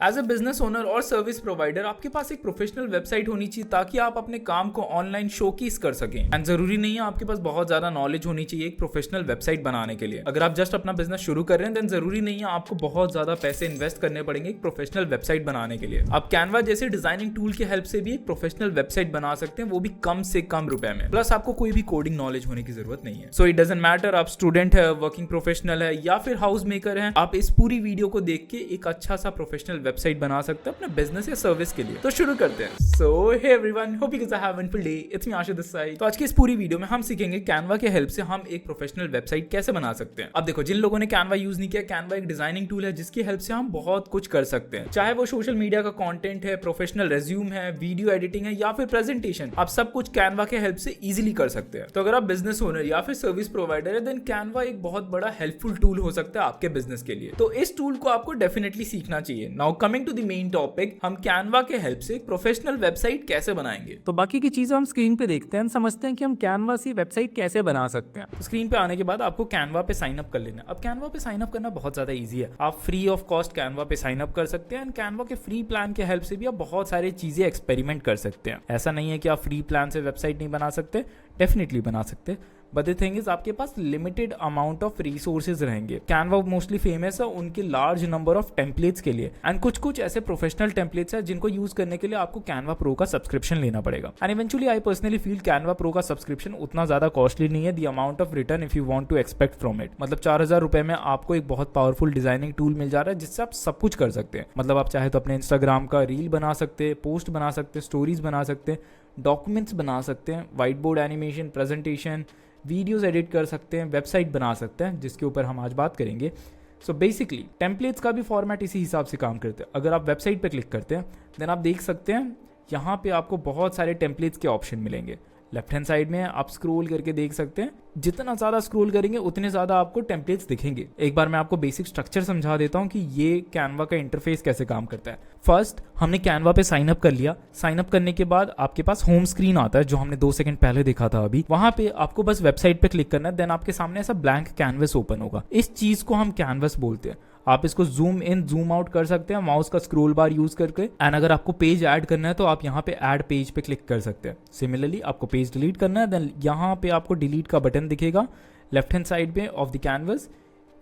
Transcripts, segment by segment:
As a business owner और service provider आपके पास एक प्रोफेशनल वेबसाइट होनी चाहिए ताकि आप अपने काम को ऑनलाइन शोकेस कर सकें। एंड जरूरी नहीं है आपके पास बहुत ज्यादा नॉलेज होनी चाहिए एक प्रोफेशनल वेबसाइट बनाने के लिए। अगर आप जस्ट अपना बिजनेस शुरू कर रहे हैं देन जरूरी नहीं है आपको बहुत ज्यादा पैसे इन्वेस्ट करने पड़ेंगे एक प्रोफेशनल वेबसाइट बनाने के लिए। आप कैनवा जैसे डिजाइनिंग टूल की हेल्प से भी एक प्रोफेशनल वेबसाइट बना सकते हैं, वो भी कम से कम रुपए में। प्लस आपको कोई भी कोडिंग नॉलेज होने की जरूरत नहीं है। सो इट डजंट मैटर आप स्टूडेंट है, वर्किंग प्रोफेशनल है या फिर हाउस मेकर है, आप इस पूरी वीडियो को देख के एक अच्छा सा प्रोफेशनल वेबसाइट बना सकते हैं अपने बिजनेस या सर्विस के लिए। तो शुरू करते हैं। So hey everyone, hope you guys have a wonderful day. It's me Ashu this side. तो आज की इस पूरी वीडियो में हम सीखेंगे कैनवा के हेल्प से हम एक प्रोफेशनल वेबसाइट कैसे बना सकते हैं। अब देखो, जिन लोगों ने कैनवा यूज नहीं किया, कैनवा एक डिजाइनिंग टूल है जिसकी हेल्प से हम बहुत कुछ कर सकते हैं। चाहे वो सोशल मीडिया का कंटेंट है, प्रोफेशनल रेज्यूम है, वीडियो एडिटिंग है या फिर प्रेजेंटेशन, आप सब कुछ कैनवा के हेल्प से इजीली कर सकते हैं। तो अगर आप बिजनेस ओनर या फिर सर्विस प्रोवाइडर है देन कैनवा एक बहुत बड़ा हेल्पफुल टूल हो सकता है आपके बिजनेस के लिए। तो इस टूल को आपको डेफिनेटली सीखना चाहिए। Now coming to the main topic, हम कैनवा के हेल्प से एक प्रोफेशनल वेबसाइट कैसे बनाएंगे। तो बाकी की चीजें हम स्क्रीन पे देखते हैं, समझते हैं कि हम कैनवा से वेबसाइट कैसे बना सकते हैं। तो स्क्रीन पे आने के बाद आपको कैनवा पे साइन अप कर लेना है। अब कैनवा पे साइन अप करना बहुत ज्यादा इजी है। आप फ्री ऑफ कॉस्ट कैनवा पे साइन अप कर सकते हैं एंड कैनवा के फ्री प्लान के हेल्प से भी आप बहुत सारी चीजें एक्सपेरिमेंट कर सकते हैं। ऐसा नहीं है कि आप फ्री प्लान से वेबसाइट नहीं बना सकते, डेफिनेटली बना सकते, बट द थिंग इज आपके पास लिमिटेड अमाउंट ऑफ रिसोर्सेज रहेंगे। कैनवा मोस्टली फेमस है उनके लार्ज नंबर ऑफ टेम्पलेट्स के लिए एंड कुछ कुछ ऐसे प्रोफेशनल टेम्पलेट्स हैं जिनको यूज करने के लिए आपको कैनवा प्रो का सब्सक्रिप्शन लेना पड़ेगा। And eventually I personally feel Canva pro का सब्सक्रिप्शन उतना ज्यादा कॉस्टली नहीं है। The amount of return if you want to expect from it, मतलब 4000 रुपए में आपको एक बहुत पावरफुल डिजाइनिंग टूल मिल जा रहा है जिससे आप सब कुछ कर सकते हैं। मतलब आप चाहे तो अपने इंस्टाग्राम का रील बना सकते हैं, पोस्ट बना सकते हैं, स्टोरीज बना सकते हैं, डॉक्यूमेंट्स बना सकते हैं, white board animation, presentation, videos edit कर सकते हैं, वेबसाइट बना सकते हैं, जिसके ऊपर हम आज बात करेंगे। सो बेसिकली टेम्पलेट्स का भी फॉर्मेट इसी हिसाब से काम करते हैं। अगर आप वेबसाइट पे क्लिक करते हैं देन आप देख सकते हैं यहाँ पे आपको बहुत सारे टेम्पलेट्स के ऑप्शन मिलेंगे। लेफ्ट हैंड साइड में आप स्क्रॉल करके देख सकते हैं, जितना ज़्यादा स्क्रॉल करेंगे उतने ज़्यादा आपको टेम्पलेट्स दिखेंगे। एक बार मैं आपको बेसिक स्ट्रक्चर समझा देता हूँ कि ये कैनवा का इंटरफेस कैसे काम करता है। फर्स्ट हमने कैनवा पे साइन अप कर लिया। साइन अप करने के बाद आपके पास होम स्क्रीन आता है जो हमने 2 सेकंड पहले देखा था अभी। वहां पे आपको बस वेबसाइट पे क्लिक करना है, देन आपके सामने ऐसा ब्लैंक कैनवस ओपन होगा। इस चीज को हम कैनवस बोलते हैं। आप इसको जूम इन जूम आउट कर सकते हैं माउस का स्क्रॉल बार यूज करके। एंड अगर आपको पेज ऐड करना है तो आप यहाँ पे ऐड पेज पे क्लिक कर सकते हैं। सिमिलरली आपको पेज डिलीट करना है देन यहाँ पे आपको डिलीट का बटन दिखेगा लेफ्ट हैंड साइड पे ऑफ द कैनवस,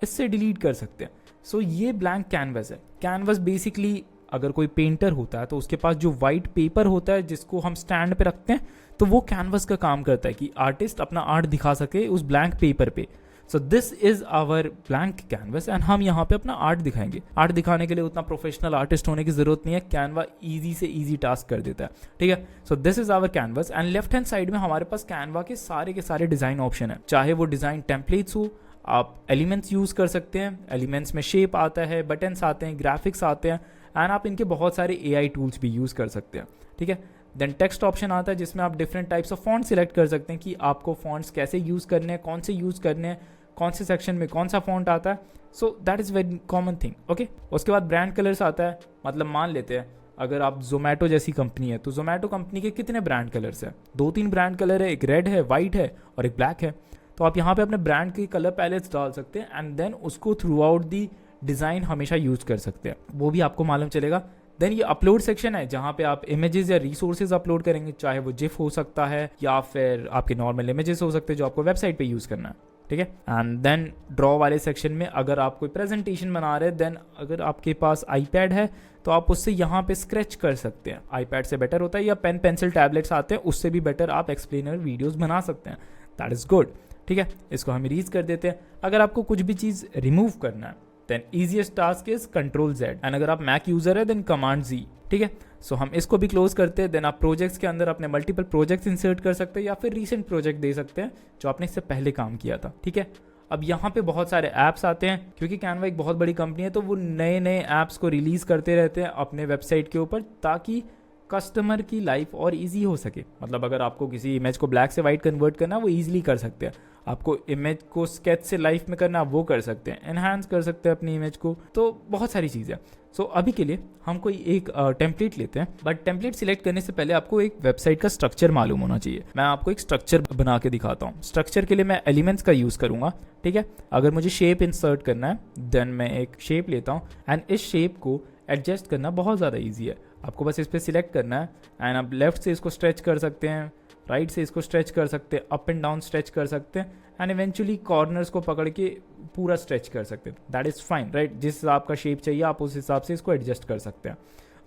इससे डिलीट कर सकते हैं। सो ये ब्लैंक कैनवस है। कैनवस बेसिकली अगर कोई पेंटर होता है तो उसके पास जो वाइट पेपर होता है जिसको हम स्टैंड पे रखते हैं, तो वो कैनवस का काम करता है कि आर्टिस्ट अपना आर्ट दिखा सके उस ब्लैंक पेपर पे। So this is our blank canvas and हम यहाँ पे अपना आर्ट दिखाएंगे। आर्ट दिखाने के लिए उतना प्रोफेशनल आर्टिस्ट होने की जरूरत नहीं है, कैनवा इजी से इजी टास्क कर देता है। ठीक है, so this is our canvas and left hand side में हमारे पास कैनवा के सारे डिजाइन ऑप्शन है। चाहे वो डिजाइन टेम्पलेट्स हो, आप एलिमेंट्स यूज कर सकते हैं। एलिमेंट्स में शेप आता है, बटन्स आते हैं, ग्राफिक्स आते हैं एंड आप इनके बहुत सारे AI टूल्स भी यूज कर सकते हैं। ठीक है, देन टेक्स्ट ऑप्शन आता है जिसमें आप different types of font select कर सकते हैं कि आपको फॉन्ट्स कैसे यूज करने हैं, कौन से यूज करने हैं, कौन से सेक्शन में कौन सा फॉन्ट आता है। So that is very common thing. Okay, उसके बाद ब्रांड कलर्स आता है। मतलब मान लेते हैं अगर आप जोमेटो जैसी कंपनी है तो जोमेटो कंपनी के कितने ब्रांड कलर्स हैं? 2-3 ब्रांड कलर है, एक रेड है, वाइट है और एक ब्लैक है। तो आप यहाँ पे अपने ब्रांड के कलर पैलेट्स डाल सकते हैं एंड देन उसको थ्रू आउट दी डिज़ाइन हमेशा यूज कर सकते हैं, वो भी आपको मालूम चलेगा। देन ये अपलोड सेक्शन है जहाँ पे आप इमेजेस या रिसोर्सेज अपलोड करेंगे, चाहे वो जिफ हो सकता है या फिर आपके नॉर्मल इमेजेस हो सकते हैं जो आपको वेबसाइट पे यूज करना है। ठीक है, एंड देन ड्रॉ वाले सेक्शन में अगर आप कोई प्रेजेंटेशन बना रहे हैं देन अगर आपके पास आईपैड है तो आप उससे यहाँ पे स्क्रैच कर सकते हैं। आईपैड से बेटर होता है, या पेन पेंसिल टैबलेट्स आते हैं उससे भी बेटर आप एक्सप्लेनर वीडियोस बना सकते हैं। That is good. ठीक है, इसको हम इरेज कर देते हैं। अगर आपको कुछ भी चीज़ रिमूव करना है then easiest task is Ctrl+Z and अगर आप मैक यूजर है देन Command+Z। ठीक है, सो हम इसको भी क्लोज करते हैं। देन आप प्रोजेक्ट्स के अंदर अपने मल्टीपल प्रोजेक्ट्स इंसर्ट कर सकते हैं या फिर रीसेंट प्रोजेक्ट दे सकते हैं जो आपने इससे पहले काम किया था। ठीक है, अब यहाँ पे बहुत सारे ऐप्स आते हैं क्योंकि कैनवा एक बहुत बड़ी कंपनी है तो वो नए नए ऐप्स को रिलीज करते रहते हैं अपने वेबसाइट के ऊपर ताकि कस्टमर की लाइफ और इजी हो सके। मतलब अगर आपको किसी इमेज को ब्लैक से वाइट कन्वर्ट करना वो इजीली कर सकते हैं। आपको इमेज को स्केच से लाइफ में करना वो कर सकते हैं, एनहांस कर सकते हैं अपनी इमेज को। तो बहुत सारी चीज़ें। सो अभी के लिए हम कोई एक टेम्पलेट लेते हैं, बट टेम्पलेट सिलेक्ट करने से पहले आपको एक वेबसाइट का स्ट्रक्चर मालूम होना चाहिए। मैं आपको एक स्ट्रक्चर बना के दिखाता हूँ। स्ट्रक्चर के लिए मैं एलिमेंट्स का यूज़ करूँगा। ठीक है, अगर मुझे शेप इंसर्ट करना है देन मैं एक शेप लेता हूँ एंड इस शेप को एडजस्ट करना बहुत ज़्यादा ईजी है। आपको बस इस पर सिलेक्ट करना है एंड आप लेफ्ट से इसको स्ट्रेच कर सकते हैं, राइट से इसको स्ट्रेच कर सकते हैं, अप एंड डाउन स्ट्रेच कर सकते हैं एंड इवेंचुअली कॉर्नर्स को पकड़ के पूरा स्ट्रेच कर सकते हैं। That is fine, right. जिस हिसाब का शेप चाहिए आप उस हिसाब से इसको एडजस्ट कर सकते हैं।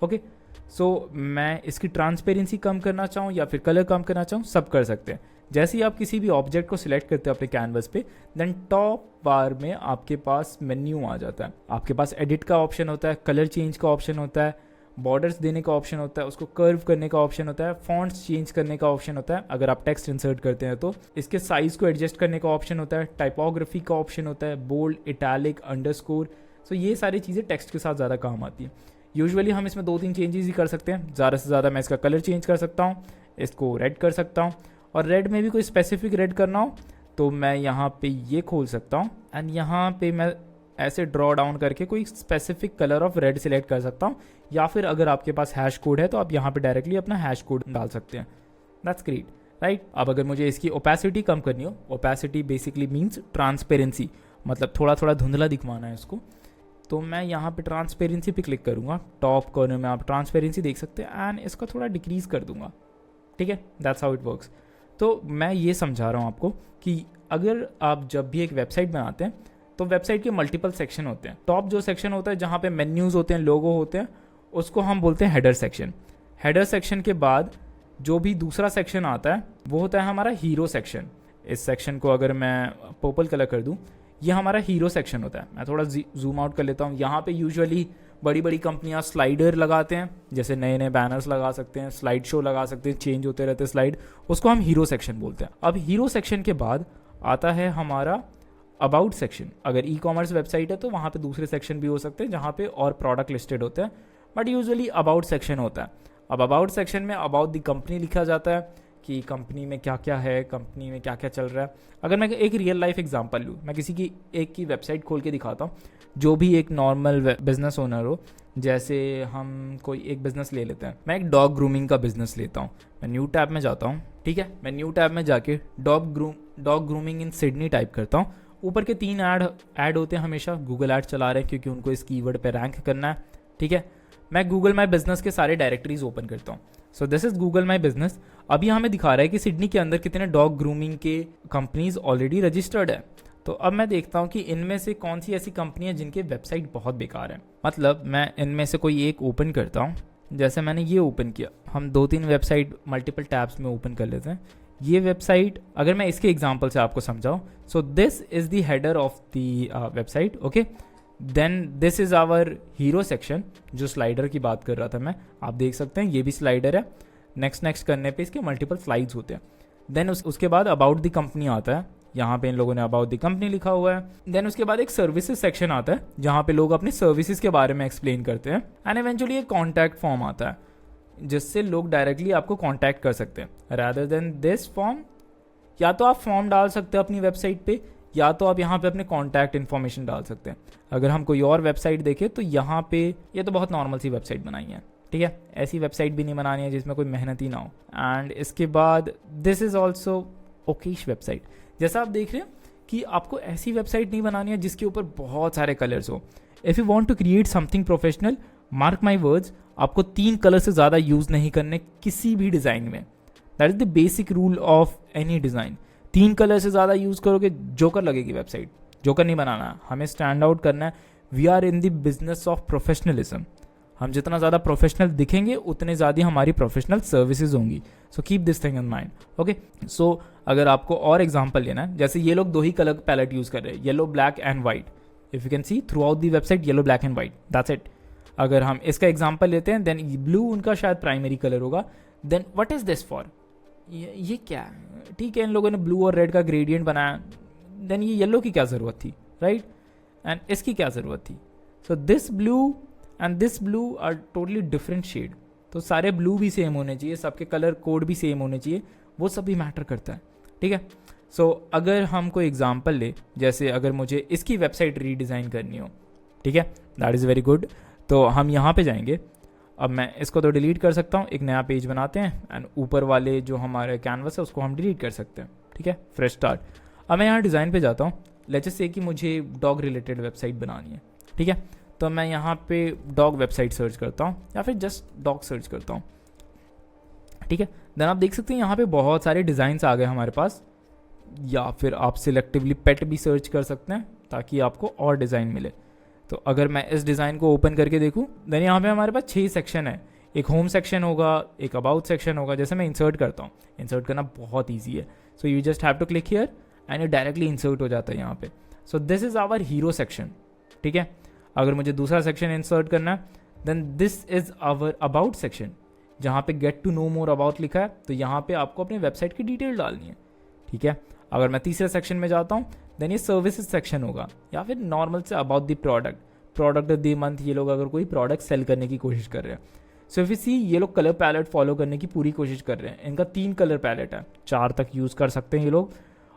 ओके, सो मैं इसकी ट्रांसपेरेंसी कम करना चाहूँ या फिर कलर कम करना चाहूँ, सब कर सकते हैं। जैसे ही आप किसी भी ऑब्जेक्ट को सिलेक्ट करते हैं अपने कैनवस पे, देन टॉप बार में आपके पास मेन्यू आ जाता है। आपके पास एडिट का ऑप्शन होता है, कलर चेंज का ऑप्शन होता है, बॉर्डर्स देने का ऑप्शन होता है, उसको कर्व करने का ऑप्शन होता है, फॉन्ट्स चेंज करने का ऑप्शन होता है अगर आप टेक्स्ट इंसर्ट करते हैं तो, इसके साइज को एडजस्ट करने का ऑप्शन होता है, टाइपोग्राफी का ऑप्शन होता है, बोल्ड, इटैलिक, अंडरस्कोर। सो ये सारी चीज़ें टेक्स्ट के साथ ज़्यादा काम आती है। यूजुअली हम इसमें 2-3 चेंजेस ही कर सकते हैं। ज़्यादा से ज़्यादा मैं इसका कलर चेंज कर सकता हूँ, इसको रेड कर सकता हूँ, और रेड में भी कोई स्पेसिफिक रेड करना हो तो मैं यहाँ पे ये खोल सकता हूँ एंड यहाँ पे मैं ऐसे ड्रॉ डाउन करके कोई specific colour of red select कर सकता हूँ, या फिर अगर आपके पास हैश कोड है तो आप यहाँ पे डायरेक्टली अपना हैश कोड डाल सकते हैं। That's great, right. अब अगर मुझे इसकी ओपेसिटी कम करनी हो, ओपेसिटी बेसिकली मीन्स ट्रांसपेरेंसी, मतलब थोड़ा थोड़ा धुंधला दिखवाना है इसको, तो मैं यहाँ पे ट्रांसपेरेंसी पे क्लिक करूँगा। टॉप कॉर्नर में आप ट्रांसपेरेंसी देख सकते हैं एंड इसको थोड़ा डिक्रीज कर दूंगा। ठीक है, दैट्स हाउ इट वर्क्स। तो मैं ये समझा रहा हूँ आपको कि अगर आप जब भी एक वेबसाइट बनाते हैं तो वेबसाइट के मल्टीपल सेक्शन होते हैं। टॉप जो सेक्शन होता है जहाँ पे मेन्यूज़ होते हैं, लोगो होते हैं, उसको हम बोलते हैं हेडर सेक्शन। हेडर सेक्शन के बाद जो भी दूसरा सेक्शन आता है वो होता है हमारा हीरो सेक्शन। इस सेक्शन को अगर मैं पर्पल कलर कर दूँ, ये हमारा हीरो सेक्शन होता है। मैं थोड़ा जूम आउट कर लेता हूँ। यहाँ पे यूजुअली बड़ी बड़ी कंपनियां स्लाइडर लगाते हैं, जैसे नए नए बैनर्स लगा सकते हैं, स्लाइड शो लगा सकते हैं, चेंज होते रहते हैं स्लाइड, उसको हम हीरो सेक्शन बोलते हैं। अब हीरो सेक्शन के बाद आता है हमारा अबाउट सेक्शन। अगर ई कॉमर्स वेबसाइट है तो वहाँ पे दूसरे सेक्शन भी हो सकते हैं जहाँ पे और प्रोडक्ट लिस्टेड होते हैं, बट यूजुअली अबाउट सेक्शन होता है। अब अबाउट सेक्शन में अबाउट द कंपनी लिखा जाता है कि कंपनी में क्या क्या है, कंपनी में क्या क्या चल रहा है। अगर मैं एक रियल लाइफ एग्जांपल लूँ, मैं किसी की एक की वेबसाइट खोल के दिखाता हूँ, जो भी एक नॉर्मल बिजनेस ओनर हो। जैसे हम कोई एक बिजनेस ले लेते हैं, मैं एक डॉग ग्रूमिंग का बिजनेस लेता हूँ। मैं न्यू टैब में जाता हूँ, ठीक है, मैं न्यू टैब में जाके dog grooming in Sydney type करता हूँ। ऊपर के 3 ऐड होते हैं, हमेशा गूगल ऐड चला रहे हैं क्योंकि उनको इस कीवर्ड पे रैंक करना है। ठीक है, मैं गूगल माई बिजनेस के सारे डायरेक्टरीज ओपन करता हूँ। सो this is Google my business. अभी यहाँ हमें दिखा रहा है कि सिडनी के अंदर कितने डॉग ग्रूमिंग के कंपनीज ऑलरेडी रजिस्टर्ड है। तो अब मैं देखता हूँ कि इनमें से कौन सी ऐसी कंपनियाँ जिनके वेबसाइट बहुत बेकार है। मतलब मैं इनमें से कोई एक ओपन करता हूँ, जैसे मैंने ये ओपन किया। हम 2-3 वेबसाइट मल्टीपल टैब्स में ओपन कर लेते हैं। ये वेबसाइट अगर मैं इसके एग्जांपल से आपको समझाऊँ, so this is the header of the website. Okay, then this is our hero section, जो स्लाइडर की बात कर रहा था मैं। आप देख सकते हैं ये भी स्लाइडर है। नेक्स्ट करने पे इसके मल्टीपल स्लाइड्स होते हैं। देन उसके बाद अबाउट द कंपनी आता है, यहाँ पे इन लोगों ने अबाउट द कंपनी लिखा हुआ है। देन उसके बाद एक सर्विसेज सेक्शन आता है जहाँ पे लोग अपने सर्विसेज के बारे में एक्सप्लेन करते हैं। एंड इवेंचुअली एक कॉन्टैक्ट फॉर्म आता है जिससे लोग डायरेक्टली आपको कॉन्टैक्ट कर सकते हैं। रादर देन दिस फॉर्म, या तो आप फॉर्म डाल सकते हैं अपनी वेबसाइट पे, या तो आप यहाँ पे अपने कॉन्टैक्ट इन्फॉर्मेशन डाल सकते हैं। अगर हम कोई और वेबसाइट देखें तो यहाँ पे ये तो बहुत नॉर्मल सी वेबसाइट बनाई है, ठीक है, ऐसी वेबसाइट भी नहीं बनानी है जिसमें कोई मेहनत ही ना हो। एंड इसके बाद this is also Okesh website. जैसा आप देख रहे हैं कि आपको ऐसी वेबसाइट नहीं बनानी है जिसके ऊपर बहुत सारे कलर्स हो। If you want to create something professional, mark my words, आपको 3 कलर से ज़्यादा यूज़ नहीं करने किसी भी डिज़ाइन में। That is the basic rule of any design. 3 colour से ज़्यादा यूज़ करोगे जोकर लगेगी वेबसाइट। जोकर नहीं बनाना, हमें स्टैंड आउट करना है। We are in the business of professionalism. हम जितना ज़्यादा प्रोफेशनल दिखेंगे उतने ज़्यादा हमारी प्रोफेशनल सर्विसेज होंगी। So keep this thing in mind. Okay, so अगर आपको और एग्जांपल लेना है, जैसे ये लोग 2 ही कलर पैलेट यूज़ कर रहे हैं, yellow, black and white. If you can C through out the website yellow, black and white, that's it. अगर हम इसका एग्जांपल लेते हैं, देन ब्लू उनका शायद प्राइमरी कलर होगा। Then what is this for, ये क्या है? ठीक है, इन लोगों ने ब्लू और रेड का ग्रेडियंट बनाया, देन ये येलो की क्या ज़रूरत थी, राइट? एंड इसकी क्या ज़रूरत थी? So this blue and this blue are totally different shade. तो सारे ब्लू भी सेम होने चाहिए, सबके कलर कोड भी सेम होने चाहिए, वो सब भी मैटर करता है, ठीक है। सो अगर हम कोई एग्जांपल ले, जैसे अगर मुझे इसकी वेबसाइट रीडिज़ाइन करनी हो, ठीक है, दैट इज़ वेरी गुड। तो हम यहाँ पे जाएंगे। अब मैं इसको तो डिलीट कर सकता हूँ, एक नया पेज बनाते हैं एंड ऊपर वाले जो हमारे कैनवस है उसको हम डिलीट कर सकते हैं, ठीक है, फ्रेश स्टार्ट। अब मैं यहाँ डिज़ाइन पे जाता हूँ। लेट्स से कि मुझे डॉग रिलेटेड वेबसाइट बनानी है, ठीक है। तो मैं यहाँ पे डॉग वेबसाइट सर्च करता हूँ या फिर जस्ट डॉग सर्च करता हूँ, ठीक है। देन आप देख सकते हैं यहाँ पे बहुत सारे डिज़ाइंस आ गए हमारे पास, या फिर आप सिलेक्टिवली पेट भी सर्च कर सकते हैं ताकि आपको और डिज़ाइन मिले। तो अगर मैं इस डिज़ाइन को ओपन करके देखूँ, देन यहाँ पे हमारे पास 6 सेक्शन है। एक होम सेक्शन होगा, एक अबाउट सेक्शन होगा। जैसे मैं इंसर्ट करता हूँ, इंसर्ट करना बहुत ईजी है। So you just have to click here and it directly insert हो जाता है यहाँ पे। So this is our hero section, ठीक है। अगर मुझे दूसरा सेक्शन इंसर्ट करना है, then this is our about section, जहाँ पे get to know more about लिखा है। तो यहाँ पे आपको अपनी वेबसाइट की डिटेल डालनी है, ठीक है। अगर मैं तीसरे सेक्शन में जाता हूँ, देन ये सर्विसेज सेक्शन होगा, या फिर normal say about the product of the month. ये लोग अगर कोई प्रोडक्ट सेल करने की कोशिश कर रहे हैं। सो इफ यू सी, ये लोग कलर पैलेट फॉलो करने की पूरी कोशिश कर रहे हैं। इनका 3 कलर पैलेट है, 4 तक यूज़ कर सकते हैं ये लोग।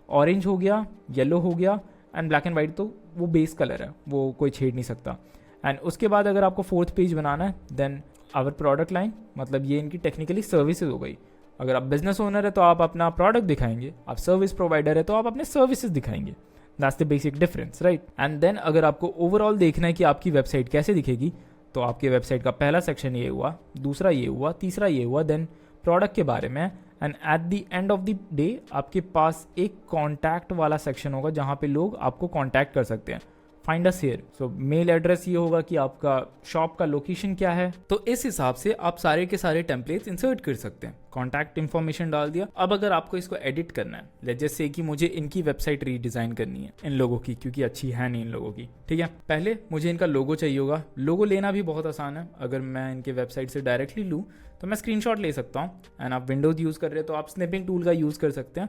ऑरेंज हो गया, येलो हो गया एंड ब्लैक एंड वाइट, तो वो बेस कलर है, वो कोई छेड़ नहीं सकता। एंड उसके बाद अगर आपको 4th पेज बनाना है, देन आवर प्रोडक्ट लाइन, मतलब ये इनकी टेक्निकली सर्विसेज हो गई। अगर आप बिजनेस ओनर है तो आप अपना प्रोडक्ट दिखाएंगे, आप सर्विस प्रोवाइडर है तो आप अपने सर्विसेज दिखाएंगे। That's the basic difference, right. And then अगर आपको ओवरऑल देखना है कि आपकी वेबसाइट कैसे दिखेगी, तो आपके वेबसाइट का पहला सेक्शन ये हुआ, दूसरा ये हुआ, तीसरा ये हुआ, देन प्रोडक्ट के बारे में। And at the end of the day आपके पास एक कॉन्टैक्ट वाला सेक्शन होगा, जहाँ पे लोग आपको कॉन्टैक्ट कर सकते हैं। Find us here. So mail address ये होगा कि आपका शॉप का लोकेशन क्या है। तो इस हिसाब से आप सारे के सारे टेम्पलेट्स इंसर्ट कर सकते हैं। कॉन्टैक्ट इन्फॉर्मेशन डाल दिया। अब अगर आपको इसको एडिट करना है, लेट्स जस्ट से कि मुझे इनकी वेबसाइट रीडिज़ाइन करनी है, इन लोगों की, क्योंकि अच्छी है नहीं इन लोगों की, ठीक है। पहले मुझे इनका लोगो चाहिए होगा। लोगो लेना भी बहुत आसान है। अगर मैं इनके वेबसाइट से डायरेक्टली लूँ तो मैं स्क्रीनशॉट ले सकता हूँ। एंड आप विंडोज़ यूज़ कर रहे हो तो आप स्निपिंग टूल का यूज़ कर सकते हैं।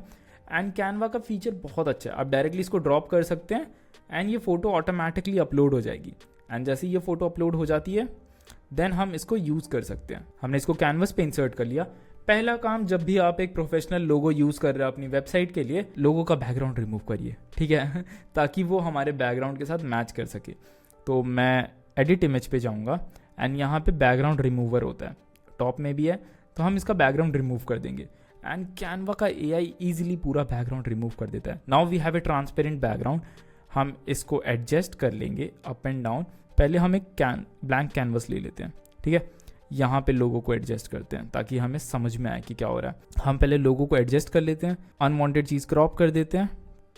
एंड कैनवा का फीचर बहुत अच्छा है, आप डायरेक्टली इसको ड्रॉप कर सकते हैं एंड ये फ़ोटो ऑटोमेटिकली अपलोड हो जाएगी। एंड जैसे ये फ़ोटो अपलोड हो जाती है, देन हम इसको यूज़ कर सकते हैं। हमने इसको कैनवस पे इंसर्ट कर लिया। पहला काम, जब भी आप एक प्रोफेशनल लोगो यूज़ कर रहे हो अपनी वेबसाइट के लिए, लोगो का बैकग्राउंड रिमूव करिए, ठीक है ताकि वो हमारे बैकग्राउंड के साथ मैच कर सके। तो मैं एडिट इमेज पे जाऊँगा एंड यहाँ पे बैकग्राउंड रिमूवर होता है, टॉप में भी है, तो हम इसका बैकग्राउंड रिमूव कर देंगे। एंड कैनवा का AI ईजिली पूरा बैकग्राउंड रिमूव कर देता है। Now we have a transparent background. हम इसको एडजस्ट कर लेंगे अप एंड डाउन। पहले हम एक ब्लैंक कैनवस ले लेते हैं, ठीक है। यहाँ पे लोगो को एडजस्ट करते हैं ताकि हमें समझ में आए कि क्या हो रहा है। हम पहले लोगो को एडजस्ट कर लेते हैं, अनवांटेड चीज़ क्रॉप कर देते हैं,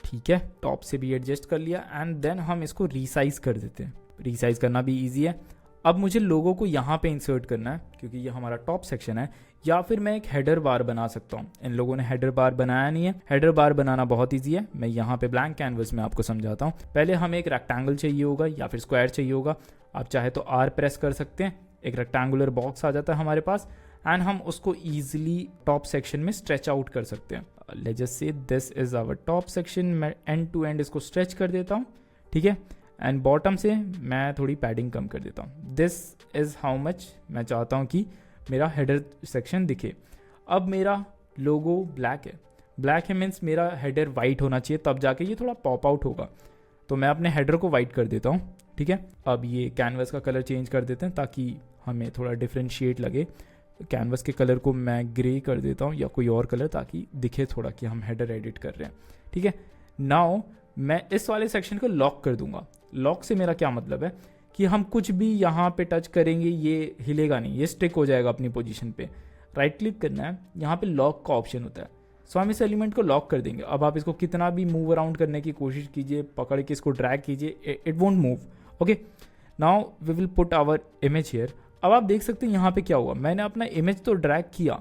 ठीक है। टॉप से भी एडजस्ट कर लिया एंड देन हम इसको रीसाइज कर देते हैं। रीसाइज करना भी ईजी है। अब मुझे लोगो को यहाँ पे इंसर्ट करना है क्योंकि ये हमारा टॉप सेक्शन है, या फिर मैं एक हेडर बार बना सकता हूँ। इन लोगों ने हेडर बार बनाया नहीं है। हेडर बार बनाना बहुत ईजी है। मैं यहाँ पे ब्लैंक कैनवस में आपको समझाता हूँ। पहले हमें एक रेक्टेंगल चाहिए होगा या फिर स्क्वायर चाहिए होगा। आप चाहे तो R प्रेस कर सकते हैं, एक रेक्टेंगुलर बॉक्स आ जाता है हमारे पास एंड हम उसको ईजिली टॉप सेक्शन में स्ट्रेच आउट कर सकते हैं। Let's just say this is our top section. मैं एंड टू एंड इसको स्ट्रेच कर देता हूँ, ठीक है। एंड बॉटम से मैं थोड़ी पैडिंग कम कर देता हूँ। दिस इज़ हाउ मच मैं चाहता हूँ कि मेरा हेडर सेक्शन दिखे। अब मेरा लोगो ब्लैक है। ब्लैक है मीन्स मेरा हेडर वाइट होना चाहिए, तब जाके ये थोड़ा पॉप आउट होगा। तो मैं अपने हेडर को वाइट कर देता हूँ, ठीक है। अब ये कैनवस का कलर चेंज कर देते हैं ताकि हमें थोड़ा डिफ्रेंशिएट लगे। कैनवस के कलर को मैं ग्रे कर देता हूँ या कोई और कलर, ताकि दिखे थोड़ा कि हम हेडर एडिट कर रहे हैं, ठीक है। नाउ मैं इस वाले सेक्शन को लॉक कर दूंगा। लॉक से मेरा क्या मतलब है कि हम कुछ भी यहाँ पे टच करेंगे ये हिलेगा नहीं, ये स्टिक हो जाएगा अपनी पोजीशन पे। राइट क्लिक करना है, यहाँ पे लॉक का ऑप्शन होता है। सो हम इस एलिमेंट को लॉक कर देंगे। अब आप इसको कितना भी मूव अराउंड करने की कोशिश कीजिए, पकड़ के इसको ड्रैग कीजिए, it won't move. Okay, now we will put our image here. अब आप देख सकते हैं यहाँ पे क्या हुआ, मैंने अपना इमेज तो ड्रैग किया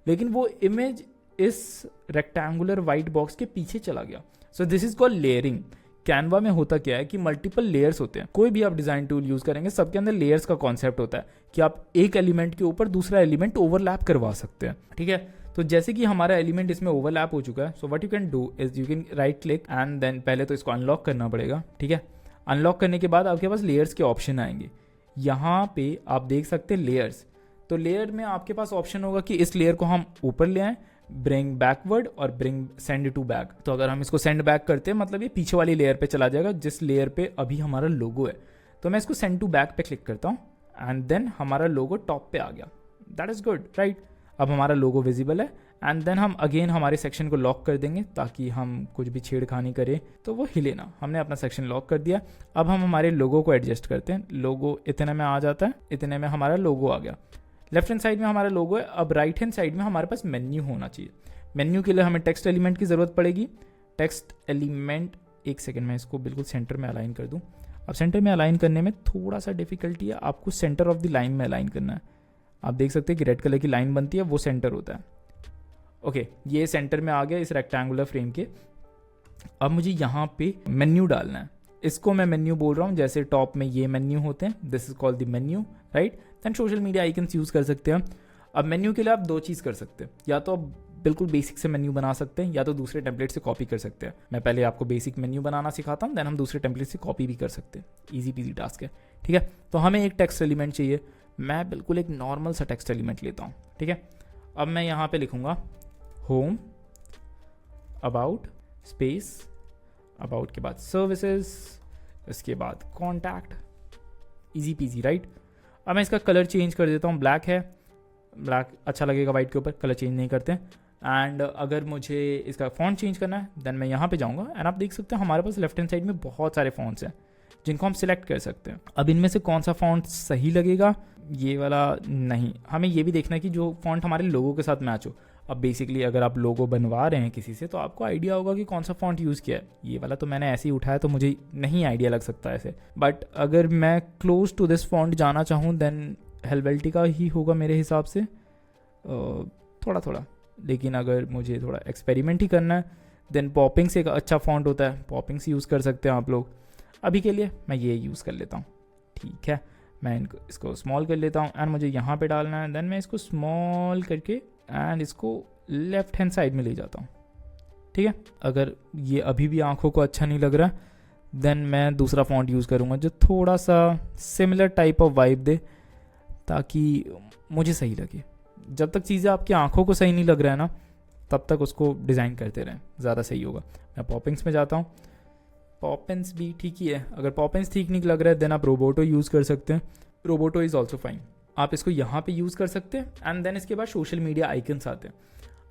लेकिन वो इमेज इस रेक्टेंगुलर वाइट बॉक्स के पीछे चला गया। सो this is called layering. Canva में होता क्या है कि मल्टीपल लेयर्स होते हैं। कोई भी आप डिजाइन टूल यूज करेंगे, सबके अंदर लेयर्स का कॉन्सेप्ट होता है कि आप एक एलिमेंट के ऊपर दूसरा एलिमेंट ओवरलैप करवा सकते हैं, ठीक है। तो जैसे कि हमारा एलिमेंट इसमें ओवरलैप हो चुका है, so what you can do is you can right click and then पहले तो इसको अनलॉक करना पड़ेगा, ठीक है। अनलॉक करने के बाद आपके पास लेयर्स के ऑप्शन आएंगे। यहाँ पे आप देख सकते हैं लेयर्स। तो लेयर में आपके पास ऑप्शन होगा कि इस लेयर को हम ऊपर ले आएं, ब्रिंग बैकवर्ड और ब्रिंग सेंड टू बैक। तो अगर हम इसको सेंड बैक करते हैं मतलब ये पीछे वाली लेयर पे चला जाएगा जिस लेयर पे अभी हमारा लोगो है। तो मैं इसको सेंड टू बैक पे क्लिक करता हूँ एंड देन हमारा लोगो टॉप पे आ गया। That is good, right. अब हमारा लोगो विजिबल है एंड देन हम अगेन हमारे सेक्शन को लॉक कर देंगे ताकि हम कुछ भी छेड़खानी करें तो वो हिले ना। हमने अपना सेक्शन लॉक कर दिया। अब हम हमारे लोगो को एडजस्ट करते हैं। लोगो इतने में आ जाता है, इतने में हमारा लोगो आ गया। लेफ्ट हैंड साइड में हमारा लोगो है। अब राइट हैंड साइड में हमारे पास मेन्यू होना चाहिए। मेन्यू के लिए हमें टेक्स्ट एलिमेंट की ज़रूरत पड़ेगी। टेक्स्ट एलिमेंट, एक सेकेंड मैं इसको बिल्कुल सेंटर में अलाइन कर दूँ। अब सेंटर में अलाइन करने में थोड़ा सा डिफिकल्टी है, आपको सेंटर ऑफ द लाइन में अलाइन करना है। आप देख सकते हैं कि रेड कलर की लाइन बनती है, वो सेंटर होता है। ओके, ये सेंटर में आ गया इस रेक्टेंगुलर फ्रेम के। अब मुझे यहाँ पे मेन्यू डालना है। इसको मैं मेन्यू बोल रहा हूँ, जैसे टॉप में ये मेन्यू होते हैं, this is called the menu, right. Then social media icons use कर सकते हैं। अब मेन्यू के लिए आप दो चीज़ कर सकते हैं, या तो आप बिल्कुल बेसिक से मेन्यू बना सकते हैं या तो दूसरे टेम्पलेट से कॉपी कर सकते हैं। मैं पहले आपको बेसिक मेन्यू बनाना सिखाता हूँ, देन हम दूसरे टेम्पलेट से कॉपी भी कर सकते हैं। ईजी पीजी टास्क है, ठीक है। तो हमें एक टेक्स्ट एलिमेंट चाहिए। मैं बिल्कुल एक नॉर्मल सा टेक्स्ट एलिमेंट लेता हूँ, ठीक है। अब मैं यहाँ पे लिखूँगा होम, अबाउट, स्पेस, अबाउट के बाद सर्विसेज, इसके बाद कॉन्टैक्ट। Easy PG, right. अब मैं इसका कलर चेंज कर देता हूँ, ब्लैक है, ब्लैक अच्छा लगेगा वाइट के ऊपर, कलर चेंज नहीं करते। एंड अगर मुझे इसका फॉन्ट चेंज करना है देन मैं यहाँ पे जाऊँगा एंड आप देख सकते हैं हमारे पास लेफ्ट हैंड साइड में बहुत सारे फॉन्ट्स हैं जिनको हम सिलेक्ट कर सकते हैं। अब इनमें से कौन सा फॉन्ट सही लगेगा, ये वाला नहीं, हमें ये भी देखना है कि जो फॉन्ट हमारे लोगों के साथ मैच हो। अब बेसिकली अगर आप लोगो बनवा रहे हैं किसी से तो आपको आइडिया होगा कि कौन सा फॉन्ट यूज़ किया है। ये वाला तो मैंने ऐसे ही उठाया तो मुझे नहीं आइडिया लग सकता ऐसे, बट अगर मैं क्लोज टू दिस फॉन्ट जाना चाहूँ देन हेलवेटिका ही होगा मेरे हिसाब से, थोड़ा थोड़ा। लेकिन अगर मुझे थोड़ा एक्सपेरिमेंट ही करना है देन पॉपिंग्स एक अच्छा फॉन्ट होता है, पॉपिंग्स यूज़ कर सकते हैं आप लोग। अभी के लिए मैं ये यूज़ कर लेता हूँ, ठीक है। मैं इसको स्मॉल कर लेता हूँ एंड मुझे यहाँ पे डालना है, देन मैं इसको स्मॉल करके एंड इसको लेफ्ट हैंड साइड में ले जाता हूँ, ठीक है। अगर ये अभी भी आंखों को अच्छा नहीं लग रहा देन मैं दूसरा फॉन्ट यूज़ करूँगा जो थोड़ा सा सिमिलर टाइप ऑफ वाइब दे ताकि मुझे सही लगे। जब तक चीज़ें आपकी आंखों को सही नहीं लग रहा है ना तब तक उसको डिज़ाइन करते रहें, ज़्यादा सही होगा। मैं पॉपिंग्स में जाता हूँ, पॉपिंग्स भी ठीक ही है। अगर पॉपिंग्स ठीक नहीं लग रहा है देन आप रोबोटो यूज़ कर सकते हैं, रोबोटो इज़ ऑल्सो फाइन। आप इसको यहाँ पे यूज़ कर सकते हैं एंड देन इसके बाद सोशल मीडिया आइकन्स आते हैं।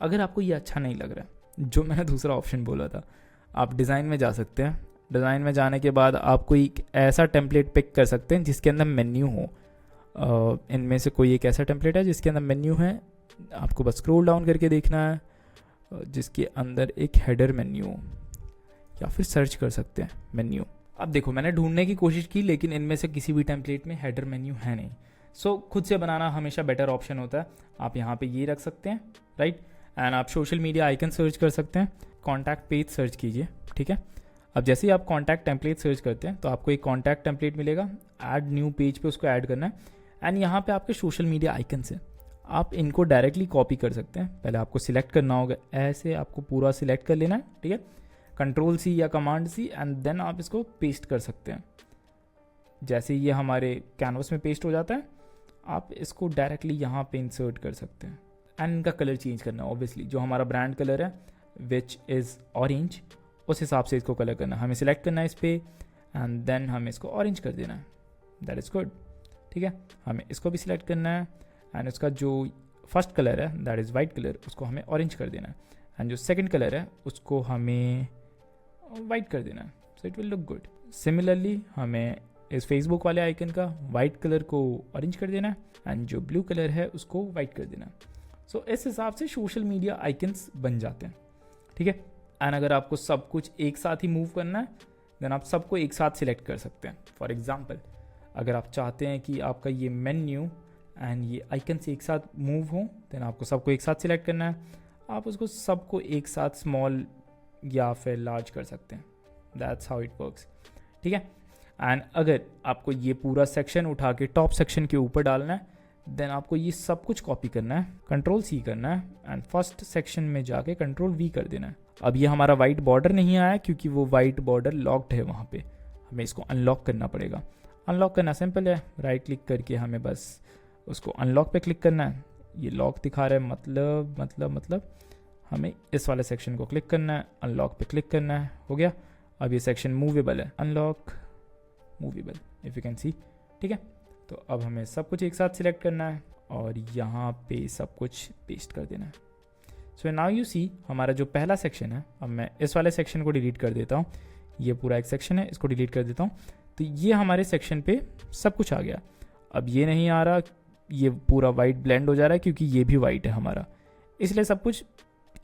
अगर आपको ये अच्छा नहीं लग रहा है, जो मैंने दूसरा ऑप्शन बोला था, आप डिज़ाइन में जा सकते हैं। डिज़ाइन में जाने के बाद आप कोई एक ऐसा टेम्पलेट पिक कर सकते हैं जिसके अंदर मेन्यू हो। इनमें से कोई एक ऐसा टेम्पलेट है जिसके अंदर मेन्यू है, आपको बस स्क्रॉल डाउन करके देखना है, जिसके अंदर एक हेडर मेन्यू हो, या फिर सर्च कर सकते हैं मेन्यू। अब देखो मैंने ढूंढने की कोशिश की लेकिन इनमें से किसी भी टेम्पलेट में हेडर मेन्यू है नहीं। सो खुद से बनाना हमेशा बेटर ऑप्शन होता है। आप यहाँ पे ये रख सकते हैं, राइट। एंड आप सोशल मीडिया आइकन सर्च कर सकते हैं, कॉन्टैक्ट पेज सर्च कीजिए, ठीक है। अब जैसे ही आप कॉन्टैक्ट टेम्पलेट सर्च करते हैं तो आपको एक कॉन्टैक्ट टेम्पलेट मिलेगा, ऐड न्यू पेज पे उसको ऐड करना है एंड यहाँ पे आपके सोशल मीडिया आइकन्स हैं, आप इनको डायरेक्टली कॉपी कर सकते हैं। पहले आपको सिलेक्ट करना होगा, ऐसे आपको पूरा सिलेक्ट कर लेना है, ठीक है। कंट्रोल सी या कमांड सी एंड देन आप इसको पेस्ट कर सकते हैं। जैसे ये हमारे कैनवस में पेस्ट हो जाता है आप इसको डायरेक्टली यहाँ पे इंसर्ट कर सकते हैं एंड इनका कलर चेंज करना है। ऑब्वियसली जो हमारा ब्रांड कलर है विच इज़ ऑरेंज, उस हिसाब से इसको कलर करना है। हमें सिलेक्ट करना है इस पर एंड देन हमें इसको ऑरेंज कर देना है, दैट इज़ गुड, ठीक है। हमें इसको भी सिलेक्ट करना है एंड उसका जो फर्स्ट कलर है दैट इज़ वाइट कलर, उसको हमें ऑरेंज कर देना है एंड जो सेकंड कलर है उसको हमें वाइट कर देना है, so it will look good. Similarly हमें इस फेसबुक वाले आइकन का वाइट कलर को ऑरेंज कर देना है एंड जो ब्लू कलर है उसको वाइट कर देना है। सो इस हिसाब से सोशल मीडिया आइकन्स बन जाते हैं, ठीक है। एंड अगर आपको सब कुछ एक साथ ही मूव करना है देन आप सबको एक साथ सिलेक्ट कर सकते हैं। फॉर एग्जाम्पल अगर आप चाहते हैं कि आपका ये मेन्यू एंड ये आइकन्स एक साथ मूव हो देन आपको सबको एक साथ सिलेक्ट करना है। आप उसको सबको एक साथ स्मॉल या फिर लार्ज कर सकते हैं, दैट्स हाउ इट वर्क्स, ठीक है। एंड अगर आपको ये पूरा सेक्शन उठा के टॉप सेक्शन के ऊपर डालना है देन आपको ये सब कुछ कॉपी करना है, कंट्रोल सी करना है एंड फर्स्ट सेक्शन में जाके कंट्रोल वी कर देना है। अब ये हमारा वाइट बॉर्डर नहीं आया क्योंकि वो वाइट बॉर्डर लॉक्ड है, वहाँ पे हमें इसको अनलॉक करना पड़ेगा। अनलॉक करना सिंपल है, राइट क्लिक करके हमें बस उसको अनलॉक पे क्लिक करना है। ये लॉक दिखा रहा है मतलब हमें इस वाले सेक्शन को क्लिक करना है, अनलॉक पे क्लिक करना है, हो गया। अब ये सेक्शन मूवेबल है, unlock movable if you can सी, ठीक है। तो अब हमें सब कुछ एक साथ सिलेक्ट करना है, और यहाँ पे सब कुछ पेस्ट कर देना है। सो नाउ यू सी हमारा जो पहला सेक्शन है, अब मैं इस वाले सेक्शन को डिलीट कर देता हूँ, ये पूरा एक सेक्शन है, इसको डिलीट कर देता हूँ। तो ये हमारे सेक्शन पे सब कुछ आ गया। अब ये नहीं आ रहा, ये पूरा वाइट ब्लेंड हो जा रहा है क्योंकि ये भी वाइट है हमारा, इसलिए सब कुछ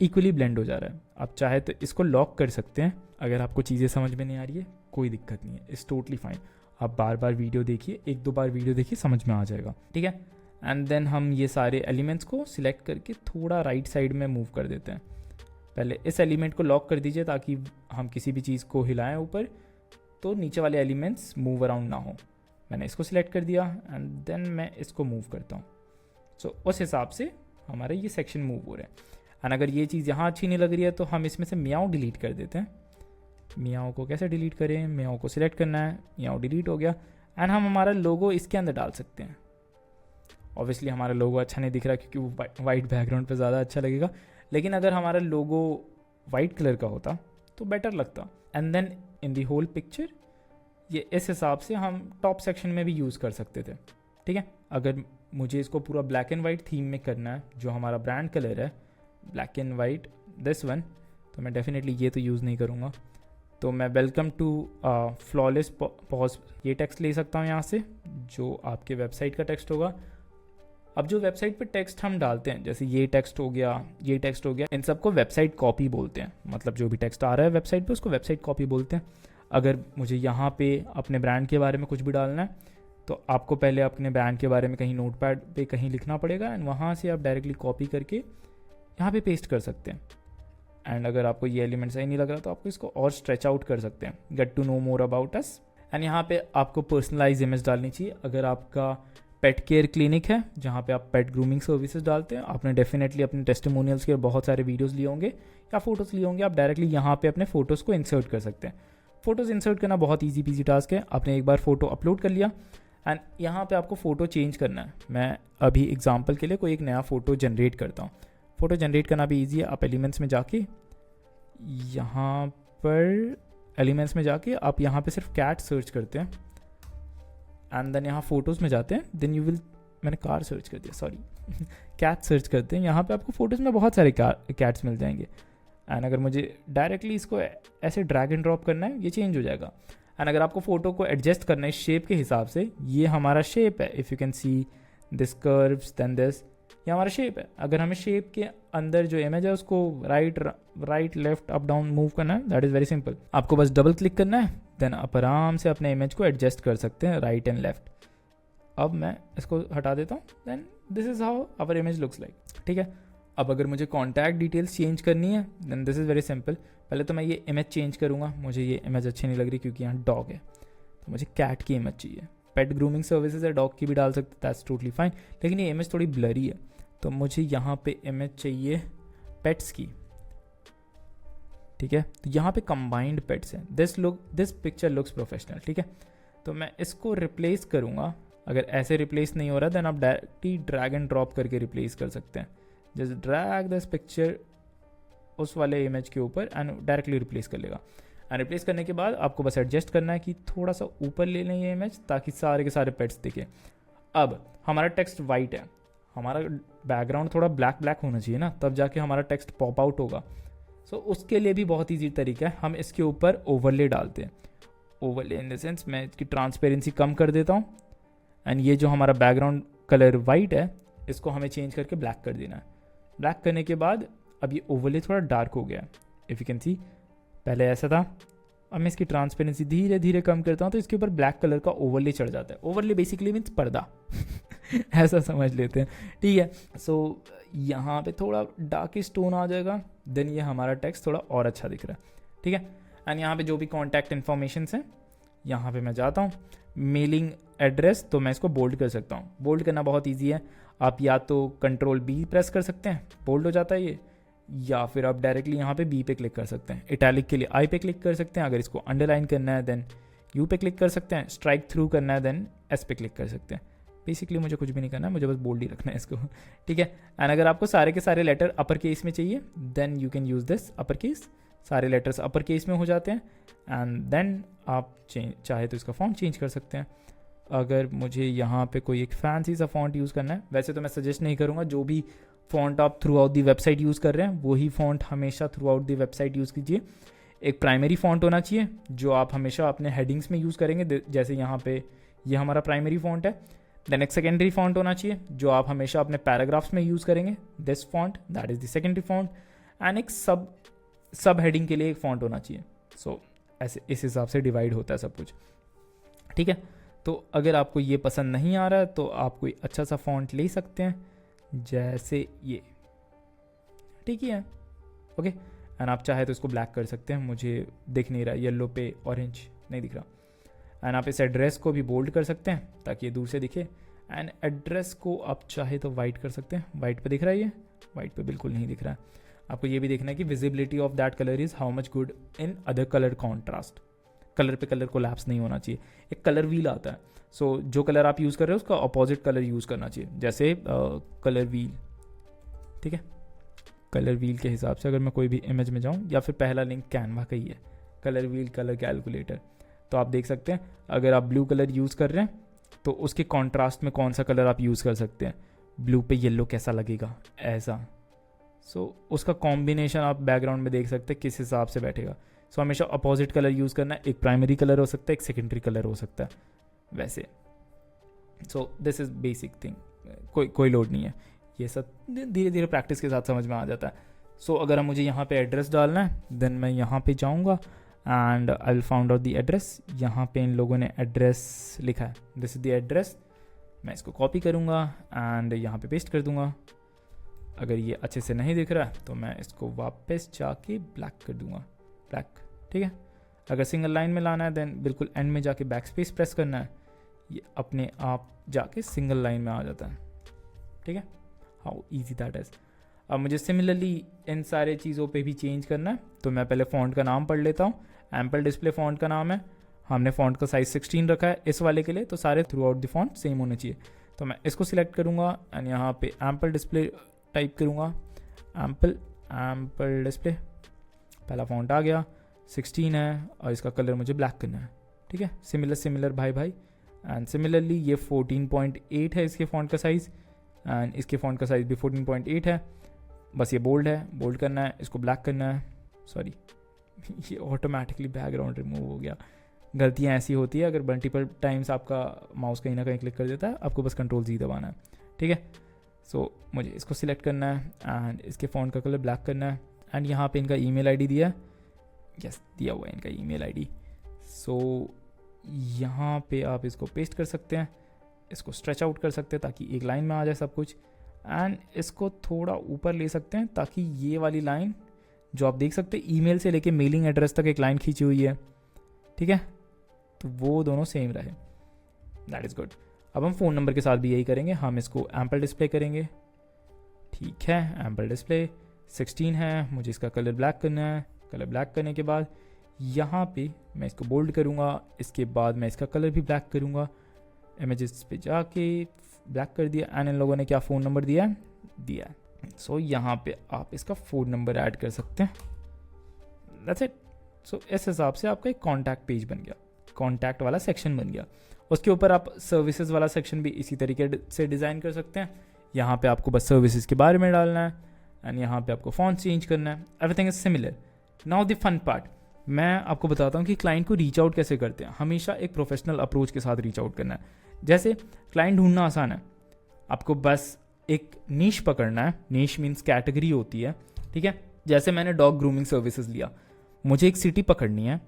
इक्वली ब्लेंड हो जा रहा है। आप चाहे तो इसको लॉक कर सकते हैं। अगर आपको चीज़ें समझ में नहीं आ रही है कोई दिक्कत नहीं है, इट्स टोटली फाइन। आप बार बार वीडियो देखिए, 1-2 बार वीडियो देखिए, समझ में आ जाएगा, ठीक है। एंड देन हम ये सारे एलिमेंट्स को सिलेक्ट करके थोड़ा राइट साइड में मूव कर देते हैं। पहले इस एलिमेंट को लॉक कर दीजिए ताकि हम किसी भी चीज़ को हिलाएं ऊपर तो नीचे वाले एलिमेंट्स मूव अराउंड ना हो। मैंने इसको सिलेक्ट कर दिया एंड देन मैं इसको मूव करता हूँ। सो उस हिसाब से हमारा ये सेक्शन मूव हो रहा है। एंड अगर ये चीज़ यहाँ अच्छी नहीं लग रही है तो हम इसमें से मियाओ डिलीट कर देते हैं। मियाओ को कैसे डिलीट करें, मियाओ को सिलेक्ट करना है, मियाओ डिलीट हो गया। एंड हम हमारा लोगो इसके अंदर डाल सकते हैं। ऑब्वियसली हमारा लोगो अच्छा नहीं दिख रहा क्योंकि वो वाइट बैकग्राउंड पे ज़्यादा अच्छा लगेगा, लेकिन अगर हमारा लोगो वाइट कलर का होता तो बेटर लगता। And then in the whole picture ये इस हिसाब से हम टॉप सेक्शन में भी यूज़ कर सकते थे, ठीक है। अगर मुझे इसको पूरा ब्लैक एंड वाइट थीम में करना है, जो हमारा ब्रांड कलर है black and white this one, तो मैं डेफिनेटली ये तो यूज़ नहीं करूँगा। तो मैं वेलकम टू फ्लॉलेस पॉज ये टेक्स्ट ले सकता हूँ यहाँ से, जो आपके वेबसाइट का टेक्स्ट होगा। अब जो वेबसाइट पे टेक्स्ट हम डालते हैं, जैसे ये टेक्स्ट हो गया, ये टेक्स्ट हो गया, इन सबको वेबसाइट कॉपी बोलते हैं। मतलब जो भी टेक्स्ट आ रहा है वेबसाइट पे उसको वेबसाइट कॉपी बोलते हैं। अगर मुझे यहाँ पे अपने ब्रांड के बारे में कुछ भी डालना है तो आपको पहले अपने ब्रांड के बारे में कहीं नोटपैड पे कहीं लिखना पड़ेगा एंड वहाँ से आप डायरेक्टली कॉपी करके यहाँ पे पेस्ट कर सकते हैं। एंड अगर आपको ये एलिमेंट सही नहीं लग रहा तो आपको इसको और स्ट्रेच आउट कर सकते हैं, get to know more about us. And यहाँ पे आपको पर्सनलाइज इमेज डालनी चाहिए। अगर आपका पेट केयर क्लिनिक है जहाँ पे आप पेट ग्रूमिंग सर्विसेज डालते हैं, आपने डेफिनेटली अपने टेस्टिमोनियल्स के बहुत सारे वीडियोस लिए होंगे या फोटोज़ लिए होंगे, आप डायरेक्टली यहाँ पे अपने फ़ोटोज़ को इंसर्ट कर सकते हैं। फ़ोटोज़ इंसर्ट करना बहुत ईजी पीजी टास्क है। आपने एक बार फ़ोटो अपलोड कर लिया एंड यहाँ पे आपको फ़ोटो चेंज करना है। मैं अभी एग्जांपल के लिए कोई एक नया फ़ोटो जनरेट करता हूँ। फ़ोटो जनरेट करना भी ईजी है। आप एलिमेंट्स में जाके यहाँ पर एलिमेंट्स में जाके आप यहाँ पे सिर्फ कैट सर्च करते हैं एंड देन यहाँ फ़ोटोज़ में जाते हैं, देन यू विल, मैंने कार सर्च कर दिया, सॉरी कैट सर्च करते हैं। यहाँ पे आपको फ़ोटोज़ में बहुत सारे कैट्स मिल जाएंगे। एंड अगर मुझे डायरेक्टली इसको ऐसे ड्रैग एंड ड्रॉप करना है, ये चेंज हो जाएगा। एंड अगर आपको फ़ोटो को एडजस्ट करना है शेप के हिसाब से, ये हमारा शेप है, if you can see this curves then this, ये हमारा शेप है। अगर हमें शेप के अंदर जो इमेज है उसको right left up down move करना है, दैट इज़ वेरी सिंपल। आपको बस डबल क्लिक करना है, देन आप आराम से अपने इमेज को एडजस्ट कर सकते हैं राइट एंड लेफ्ट। अब मैं इसको हटा देता हूँ, then this is how our image looks like, ठीक है। अब अगर मुझे कॉन्टैक्ट डिटेल्स चेंज करनी है, then this is very simple. पहले तो मैं ये इमेज चेंज करूँगा, मुझे ये इमेज अच्छी नहीं लग रही क्योंकि यहाँ डॉग है, तो मुझे कैट की इमेज चाहिए। पेट ग्रूमिंग सर्विसेज है, डॉग की भी डाल सकते, दैट्स टोटली फाइन, लेकिन ये इमेज थोड़ी ब्लरी है, तो मुझे यहाँ पे इमेज चाहिए पेट्स की, ठीक है। तो यहाँ पे कंबाइंड पेट्स हैं, दिस पिक्चर लुक्स प्रोफेशनल, ठीक है। तो मैं इसको रिप्लेस करूँगा। अगर ऐसे रिप्लेस नहीं हो रहा देन आप डायरेक्टली ड्रैग एंड ड्रॉप करके रिप्लेस कर सकते हैं। जस्ट ड्रैग दिस पिक्चर उस वाले इमेज के ऊपर एंड डायरेक्टली रिप्लेस कर लेगा। एंड रिप्लेस करने के बाद आपको बस एडजस्ट करना है कि थोड़ा सा ऊपर ले लें ये इमेज ताकि सारे के सारे पेट्स दिखे। अब हमारा टेक्स्ट वाइट है, हमारा बैकग्राउंड थोड़ा ब्लैक होना चाहिए ना, तब जाके हमारा टेक्स्ट पॉप आउट होगा। सो उसके लिए भी बहुत ईजी तरीका है, हम इसके ऊपर ओवरले डालते हैं। ओवरले इन द सेंस मैं इसकी ट्रांसपेरेंसी कम कर देता हूँ एंड ये जो हमारा बैकग्राउंड कलर वाइट है इसको हमें चेंज करके ब्लैक कर देना है। ब्लैक करने के बाद अब ये ओवरले थोड़ा डार्क हो गया है, इफ़ यू कैन सी, पहले ऐसा था। अब मैं इसकी ट्रांसपेरेंसी धीरे धीरे कम करता हूँ तो इसके ऊपर ब्लैक कलर का ओवरले चढ़ जाता है। ओवरले बेसिकली मीन्स पर्दा ऐसा समझ लेते हैं, ठीक है। सो यहाँ पे थोड़ा डार्किश टोन आ जाएगा, देन ये हमारा टेक्स्ट थोड़ा और अच्छा दिख रहा है, ठीक है। एंड यहाँ पे जो भी कॉन्टैक्ट इन्फॉर्मेशन हैं यहाँ पे मैं जाता हूँ। मेलिंग एड्रेस, तो मैं इसको बोल्ड कर सकता हूँ। बोल्ड करना बहुत ईजी है, आप या तो Ctrl+B प्रेस कर सकते हैं, बोल्ड हो जाता है ये, या फिर आप डायरेक्टली यहाँ पे बी पे क्लिक कर सकते हैं। इटैलिक के लिए आई पे क्लिक कर सकते हैं, अगर इसको अंडरलाइन करना है देन यू पे क्लिक कर सकते हैं, स्ट्राइक थ्रू करना है देन एस पे क्लिक कर सकते हैं। बेसिकली मुझे कुछ भी नहीं करना है, मुझे बस बोल्ड ही रखना है इसको, ठीक है। एंड अगर आपको सारे के सारे लेटर अपर केस में चाहिए then you can use this upper case, सारे लेटर्स अपर केस में हो जाते हैं। एंड देन आप चाहे तो इसका फॉन्ट चेंज कर सकते हैं। अगर मुझे यहाँ पे कोई एक फैंसी सा फॉन्ट यूज़ करना है, वैसे तो मैं सजेस्ट नहीं करूँगा, जो भी फॉन्ट आप through out the website use कर रहे हैं वही फॉन्ट हमेशा through out the website use कीजिए। एक प्राइमरी फॉन्ट होना चाहिए जो आप हमेशा अपने हेडिंग्स में यूज़ करेंगे, जैसे यहाँ पे ये हमारा प्राइमरी फॉन्ट है। देन एक सेकेंडरी फॉन्ट होना चाहिए जो आप हमेशा अपने पैराग्राफ्स में यूज़ करेंगे, this font, that is the secondary font. And एक सब हेडिंग के लिए एक फॉन्ट होना चाहिए। सो ऐसे इस हिसाब से डिवाइड होता है सब कुछ, ठीक है। तो अगर आपको ये पसंद नहीं आ रहा है तो आप कोई अच्छा सा फॉन्ट ले सकते हैं, जैसे ये, ठीक ही है, ओके। एंड आप चाहे तो इसको ब्लैक कर सकते हैं, मुझे दिख नहीं रहा, येलो पे ऑरेंज नहीं दिख रहा। एंड आप इस एड्रेस को भी बोल्ड कर सकते हैं ताकि ये दूर से दिखे। एंड एड्रेस को आप चाहे तो वाइट कर सकते हैं, वाइट पे दिख रहा है, ये वाइट पे बिल्कुल नहीं दिख रहा है। आपको ये भी देखना है कि visibility of that colour is how much good in other colour contrast. Colour पे कलर कोलैप्स नहीं होना चाहिए। एक कलर व्हील आता है, सो जो कलर आप यूज़ कर रहे हो उसका अपोजिट कलर यूज़ करना चाहिए, जैसे कलर व्हील, ठीक है। कलर व्हील के हिसाब से अगर मैं कोई भी इमेज में जाऊँ, या फिर पहला लिंक कैनवा का ही है, कलर व्हील कलर कैलकुलेटर, तो आप देख सकते हैं अगर आप ब्लू कलर यूज़ कर रहे हैं तो उसके कॉन्ट्रास्ट में कौन सा कलर आप यूज़ कर सकते हैं। ब्लू पे येलो कैसा लगेगा, ऐसा। सो उसका कॉम्बिनेशन आप बैकग्राउंड में देख सकते हैं किस हिसाब से बैठेगा। सो हमेशा अपोजिट कलर यूज़ करना है, एक प्राइमरी कलर हो सकता है, एक सेकेंडरी कलर हो सकता है, वैसे। सो दिस इज़ बेसिक थिंग, कोई लोड नहीं है, ये सब धीरे धीरे प्रैक्टिस के साथ समझ में आ जाता है। सो अगर हम मुझे यहाँ पे एड्रेस डालना है, देन मैं यहाँ पे जाऊँगा and I will found out the address. यहाँ पे इन लोगों ने एड्रेस लिखा है, दिस इज़ द एड्रेस। मैं इसको कॉपी करूँगा एंड यहाँ पे पेस्ट कर दूँगा। अगर ये अच्छे से नहीं दिख रहा है तो मैं इसको वापस जाके ब्लैक कर दूँगा, ब्लैक, ठीक है। अगर सिंगल लाइन में लाना है देन बिल्कुल एंड में जाके बैक स्पेस प्रेस करना है, ये अपने आप जाके सिंगल लाइन में आ जाता है, ठीक है। How easy that is. अब मुझे सिमिलरली इन सारे चीज़ों पे भी चेंज करना है, तो मैं पहले फ़ॉन्ट का नाम पढ़ लेता हूँ। एम्पल डिस्प्ले फ़ॉन्ट का नाम है, हमने फ़ॉन्ट का साइज़ 16 रखा है इस वाले के लिए, तो सारे through out the font same होने चाहिए। तो मैं इसको सिलेक्ट करूँगा एंड यहाँ पे एम्पल डिस्प्ले टाइप करूँगा, एम्पल डिस्प्ले, पहला फ़ॉन्ट आ गया, 16 है और इसका कलर मुझे ब्लैक करना है, ठीक है। सिमिलर भाई एंड सिमिलरली ये 14.8 है इसके फ़ॉन्ट का साइज़ एंड इसके फ़ॉन्ट का साइज़ भी 14.8 है। बस ये बोल्ड है, बोल्ड करना है, इसको ब्लैक करना है, सॉरी ये ऑटोमेटिकली बैकग्राउंड रिमूव हो गया। गलतियाँ ऐसी होती है, अगर मल्टीपल टाइम्स आपका माउस कहीं ना कहीं क्लिक कर देता है, आपको बस Ctrl+Z दबाना है, ठीक है। सो मुझे इसको सिलेक्ट करना है एंड इसके फ़ॉन्ट का कलर ब्लैक करना है। एंड यहाँ पे इनका ईमेल आईडी दिया है, यस दिया हुआ है इनका ईमेल आईडी। सो यहाँ पे आप इसको पेस्ट कर सकते हैं, इसको स्ट्रेच आउट कर सकते हैं ताकि एक लाइन में आ जाए सब कुछ। एंड इसको थोड़ा ऊपर ले सकते हैं ताकि ये वाली लाइन जो आप देख सकते हैं ईमेल से लेके मेलिंग एड्रेस तक एक लाइन खींची हुई है, ठीक है, तो वो दोनों सेम रहे, दैट इज़ गुड। अब हम फ़ोन नंबर के साथ भी यही करेंगे, हम इसको एम्पल डिस्प्ले करेंगे, ठीक है। एम्पल डिस्प्ले 16 है, मुझे इसका कलर ब्लैक करना है। कलर ब्लैक करने के बाद यहाँ पे मैं इसको बोल्ड करूँगा, इसके बाद मैं इसका कलर भी ब्लैक करूँगा। इमेजेस पे जाके ब्लैक कर दिया एंड इन लोगों ने क्या फ़ोन नंबर दिया है। सो यहाँ पे आप इसका फ़ोन नंबर ऐड कर सकते हैं, दैट्स इट। सो इस हिसाब से आपका एक कॉन्टैक्ट पेज बन गया, कॉन्टैक्ट वाला सेक्शन बन गया। उसके ऊपर आप सर्विसेज वाला सेक्शन भी इसी तरीके से डिज़ाइन कर सकते हैं। यहाँ पे आपको बस सर्विसेज के बारे में डालना है एंड यहाँ पे आपको फॉन्ट चेंज करना है, everything is similar. Now the fun part, मैं आपको बताता हूँ कि क्लाइंट को रीच आउट कैसे करते हैं। हमेशा एक प्रोफेशनल अप्रोच के साथ रीच आउट करना है। जैसे क्लाइंट ढूंढना आसान है, आपको बस एक नीश पकड़ना है। नीश मीन्स कैटेगरी होती है, ठीक है। जैसे मैंने डॉग ग्रूमिंग सर्विसेज लिया, मुझे एक सिटी पकड़नी है,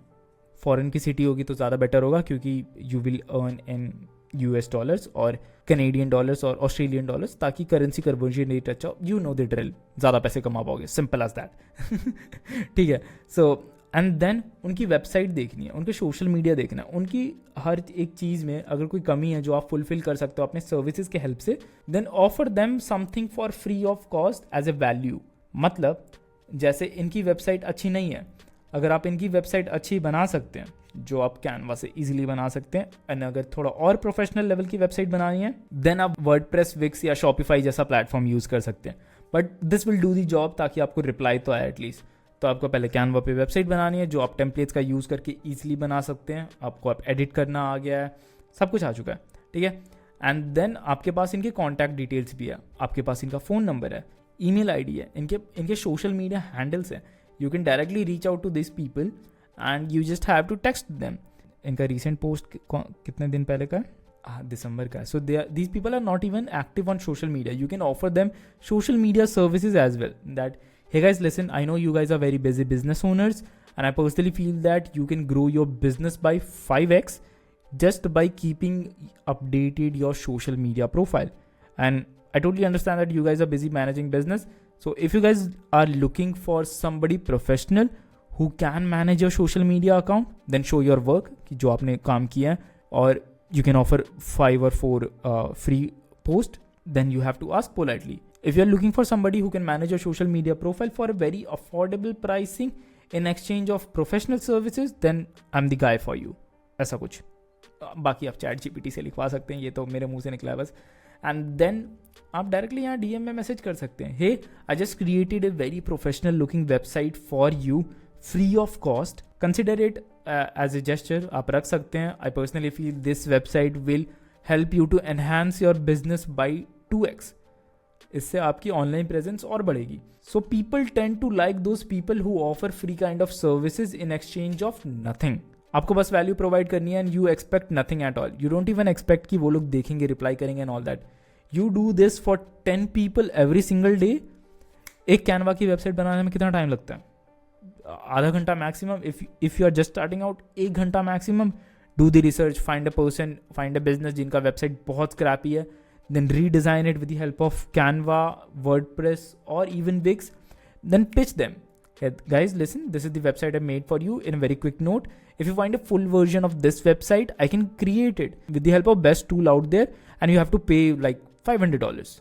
फॉरेन की सिटी होगी तो ज़्यादा बेटर होगा क्योंकि you will earn in US dollars और कैनेडियन डॉलर्स और ऑस्ट्रेलियन डॉलर्स, ताकि करेंसी कन्वर्जन रेट अच्छा हो, यू नो द ड्रिल, ज़्यादा पैसे कमा पाओगे, सिंपल एज दैट ठीक है। सो एंड देन उनकी वेबसाइट देखनी है, उनके सोशल मीडिया देखना है, उनकी हर एक चीज़ में अगर कोई कमी है जो आप फुलफिल कर सकते हो अपने सर्विसेज के हेल्प से, then offer them something for free of cost as a value. मतलब जैसे इनकी वेबसाइट अच्छी नहीं है, अगर आप इनकी वेबसाइट अच्छी बना सकते हैं जो आप कैनवा से इजीली बना सकते हैं, एंड अगर थोड़ा और प्रोफेशनल लेवल की वेबसाइट बनानी है देन आप वर्डप्रेस, विक्स या शॉपिफाई जैसा प्लेटफॉर्म यूज़ कर सकते हैं। But this will do the job, ताकि आपको रिप्लाई तो आए एटलीस्ट। तो आपको पहले कैनवा पे वेबसाइट बनानी है जो आप टेम्पलेट्स का यूज़ करके ईजिली बना सकते हैं। आपको आप एडिट करना आ गया है, सब कुछ आ चुका है, ठीक है। एंड देन आपके पास इनके कॉन्टैक्ट डिटेल्स भी है, आपके पास इनका फ़ोन नंबर है, ईमेल आईडी है, इनके सोशल मीडिया हैंडल्स हैं। You can directly reach out to this people and you just have to text them. इनका रिसेंट पोस्ट कितने दिन पहले का है? दिसंबर का है। सो these people are not even active on social media. You can offer them social media services as well. That, hey guys, listen, I know you guys are very busy business owners, and I personally feel that you can grow your business by 5x just by keeping updated your social media profile. And I totally understand that you guys are busy managing business. So if you guys are looking for somebody professional who can manage your social media account, then show your work कि जो आपने काम किया है, और you can offer 5 or 4 free posts. Then you have to ask politely. If you're looking for somebody who can manage your social media profile for a very affordable pricing in exchange of professional services, then I'm the guy for you. ऐसा कुछ बाकी आप chat GPT से लिखवा सकते हैं, ये तो मेरे मुंह से निकला है बस। एंड देन आप डायरेक्टली यहाँ डीएम में मैसेज कर सकते हैं, hey I just created a very professional looking website for you free of cost, consider it as a gesture. आप रख सकते हैं, I personally feel this website will help you to enhance your business by 2x। इससे आपकी online presence और बढ़ेगी। So people tend to like those people who offer free kind of services in exchange of nothing. आपको बस value provide करनी है and you expect nothing at all. You don't even expect कि वो लोग देखेंगे, रिप्लाई करेंगे and all that. You do this for 10 people every single day. एक कैनवा की वेबसाइट बनाने में कितना टाइम लगता है? आधा घंटा maximum. If you are just starting out, 1 घंटा maximum. Do the research, find a person, find a business जिनका वेबसाइट बहुत स्क्रैपी है, then redesign it with the help of Canva, WordPress, or even Wix. Then pitch them. Hey, guys, listen, this is the website I made for you in a very quick note. If you find a full version of this website, I can create it with the help of best tool out there, and you have to pay like $500.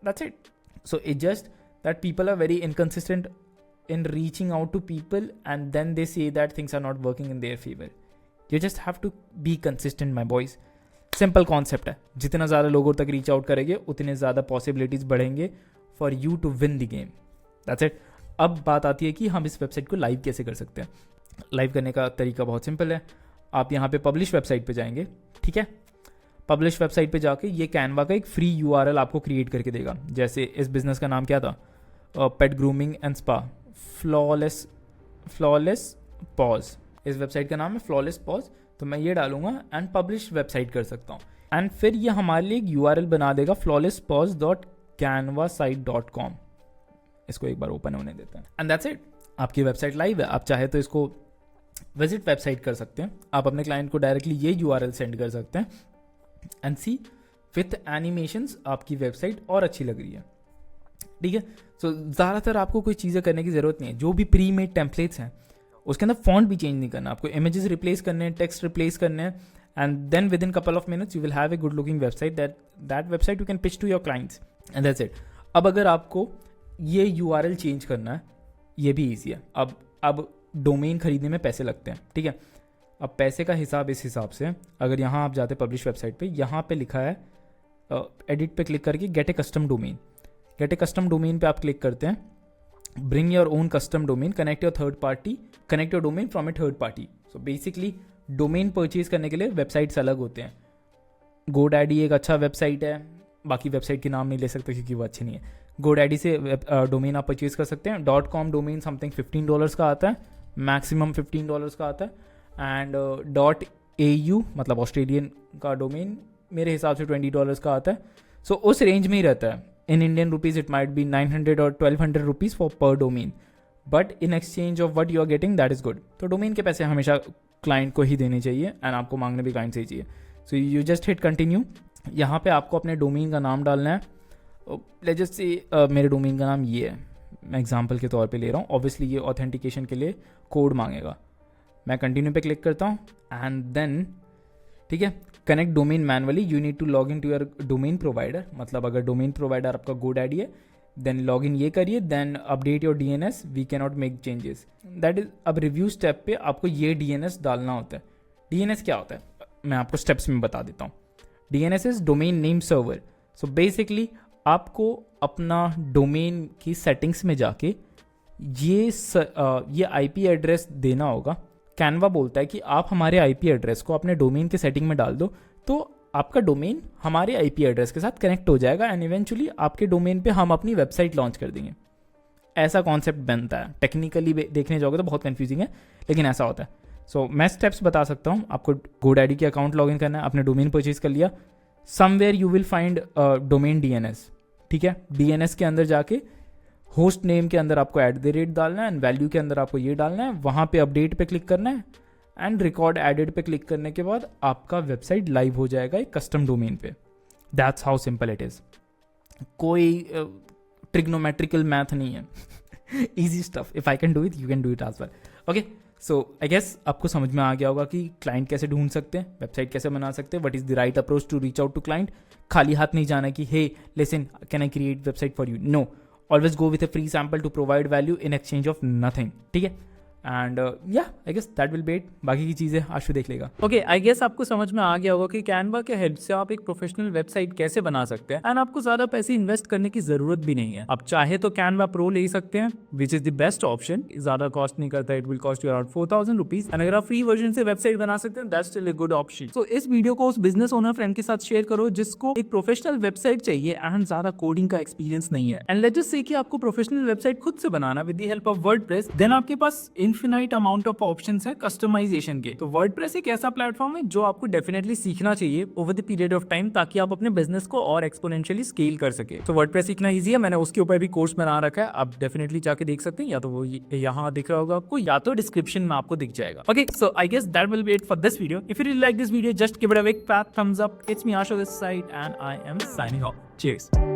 That's it. So it's just that people are very inconsistent in reaching out to people, and then they say that things are not working in their favor. You just have to be consistent, my boys. Simple concept है, जितना ज़्यादा लोगों तक reach out करेंगे उतने ज़्यादा possibilities बढ़ेंगे for you to win the game. That's it. अब बात आती है कि हम इस वेबसाइट को लाइव कैसे कर सकते हैं। लाइव करने का तरीका बहुत सिंपल है। आप यहाँ पे पब्लिश वेबसाइट पे जाएंगे, ठीक है। पब्लिश वेबसाइट पे जाके ये कैनवा का एक फ्री यूआरएल आपको क्रिएट करके देगा। जैसे इस बिजनेस का नाम क्या था? Pet grooming and spa, flawless paws. इस वेबसाइट का नाम है फ्लॉलेस पॉज। तो मैं ये डालूंगा एंड पब्लिश वेबसाइट कर सकता हूँ, एंड फिर ये हमारे लिए एक यूआरएल बना देगा flawlesspause.canvasite.com। इसको एक बार ओपन होने देते हैं एंड दैट्स इट। आपकी वेबसाइट लाइव है। आप चाहे तो इसको विजिट वेबसाइट कर सकते हैं। आप अपने क्लाइंट को डायरेक्टली ये यूआरएल सेंड कर सकते हैं एंड सी विथ एनिमेशंस आपकी वेबसाइट और अच्छी लग रही है, ठीक है। सो ज़्यादातर आपको कोई चीज़ें करने की ज़रूरत नहीं है। जो भी प्री मेड टेम्पलेट्स हैं उसके अंदर फॉन्ट भी चेंज नहीं करना, आपको इमेजेस रिप्लेस करने हैं, टेक्स्ट रिप्लेस करने हैं, and then within couple of minutes you will have a good looking website that website you can pitch to your clients and that's it. अब अगर आपको ये यूआरएल चेंज करना है, ये भी ईजी है। अब डोमेन खरीदने में पैसे लगते हैं, ठीक है। अब पैसे का हिसाब इस हिसाब से, अगर यहाँ आप जाते पब्लिश वेबसाइट पे, यहाँ पे लिखा है एडिट पे क्लिक करके गेट ए कस्टम डोमेन। गेट ए कस्टम डोमेन पे आप क्लिक करते हैं, bring your own custom domain, connect your domain from a third party. So basically domain purchase करने के लिए वेबसाइट्स अलग होते हैं। GoDaddy एक अच्छा वेबसाइट है, बाकी वेबसाइट के नाम नहीं ले सकते क्योंकि वो अच्छी नहीं है। GoDaddy से डोमेन आप परचेज कर सकते हैं। .com डोमेन समथिंग $15 का आता है, मैक्सिमम $15 का आता है। एंड .au मतलब ऑस्ट्रेलियन का डोमेन मेरे हिसाब से $20 का आता है। सो उस रेंज में ही रहता है। In Indian rupees, it might be 900 or 1200 rupees for per domain. But in exchange of what you are getting, that is good. तो डोमेन के पैसे हमेशा क्लाइंट को ही देने चाहिए एंड आपको मांगने भी क्लाइंट से ही चाहिए। सो यू जस्ट हिट कंटिन्यू। यहाँ पे आपको अपने डोमेन का नाम डालना है। लेट्स जस्ट से मेरे डोमेन का नाम ये है, मैं एग्जांपल के तौर पे ले रहा हूँ। ऑब्वियसली ये ऑथेंटिकेशन के लिए कोड मांगेगा। मैं कंटिन्यू पे क्लिक करता हूँ एंड देन, ठीक है, connect domain manually, you need to log in to your domain provider. मतलब अगर डोमेन प्रोवाइडर आपका GoDaddy है, देन लॉग इन ये करिए, then update your DNS, we can not make changes. That is, अब review step पे आपको ये DNS डालना होता है। DNS क्या होता है मैं आपको स्टेप्स में बता देता हूँ। DNS is domain name server. So basically आपको अपना डोमेन की सेटिंग्स में जाके ये IP एड्रेस देना होगा। कैनवा बोलता है कि आप हमारे IP एड्रेस को अपने डोमेन के सेटिंग में डाल दो तो आपका डोमेन हमारे आईपी एड्रेस के साथ कनेक्ट हो जाएगा एंड इवेंचुअली आपके डोमेन पे हम अपनी वेबसाइट लॉन्च कर देंगे। ऐसा कॉन्सेप्ट बनता है। टेक्निकली देखने जाओगे तो बहुत कन्फ्यूजिंग है, लेकिन ऐसा होता है। सो मैं स्टेप्स बता सकता हूँ। आपको GoDaddy के अकाउंट लॉगिन करना है, आपने डोमेन परचेज कर लिया, somewhere you will find domain DNS, ठीक है। DNS के अंदर जाके होस्ट नेम के अंदर आपको @ डालना है एंड वैल्यू के अंदर आपको ये डालना है, वहाँ पे अपडेट पे क्लिक करना है एंड रिकॉर्ड एडेड पे क्लिक करने के बाद आपका वेबसाइट लाइव हो जाएगा एक कस्टम डोमेन पे। That's how simple it is. कोई ट्रिग्नोमेट्रिकल मैथ नहीं है। Easy stuff. If I can do it you can do it as well. Okay, so I guess आपको समझ में आ गया होगा कि क्लाइंट कैसे ढूंढ सकते हैं, वेबसाइट कैसे बना सकते हैं, what is the right approach to reach out to client. खाली हाथ नहीं जाना कि hey listen can I create website for you, no, always go with a free sample to provide value in exchange of nothing, ठीक है। And yeah I guess that will be it. बाकी की चीज़ें आशु देख लेगा। ओके, आई guess आपको समझ में आ गया होगा कि कैनवा के हेल्प से आप एक प्रोफेशनल वेबसाइट कैसे बना सकते हैं एंड आपको ज्यादा पैसे इन्वेस्ट करने की जरूरत भी नहीं है। आप चाहे तो कैनवा प्रो ले सकते हैं, which is the best option. ज्यादा कॉस्ट नहीं करता, it will cost you around 4000 rupees and अगर आप फ्री वर्जन से वेबसाइट बना सकते हैं that's still a good option. So इस वीडियो को उस बिजनेस ओनर फ्रेंड के साथ शेयर करो जिसको एक प्रोफेशनल वेबसाइट चाहिए एंड ज्यादा कोडिंग का एक्सपीरियंस नहीं है। एंड लेट्स जस्ट से कि आपको प्रोफेशनल वेबसाइट खुद से बनाना with the help of WordPress, then आपके पास इनफिनाइट अमाउंट ऑफ ऑप्शंस है कस्टमाइजेशन के। तो वर्डप्रेस एक ऐसा प्लेटफॉर्म है जो आपको डेफिनेटली सीखना चाहिए over the period of time, ताकि आप अपने बिजनेस को और एक्सपोनेंशियली स्केल कर सके। तो वर्डप्रेस सीखना इजी है, मैंने उसके ऊपर भी कोर्स बना रखा है, आप डेफिनेटली जाके देख सकते हैं, या तो वो यहाँ दिख रहा होगा आपको या तो डिस्क्रिप्शन में आपको दिख जाएगा। Okay, so I guess that will be it for this video. If you really like this video just give it a big fat thumbs up. It's me Ashu this side and I am signing off. Cheers.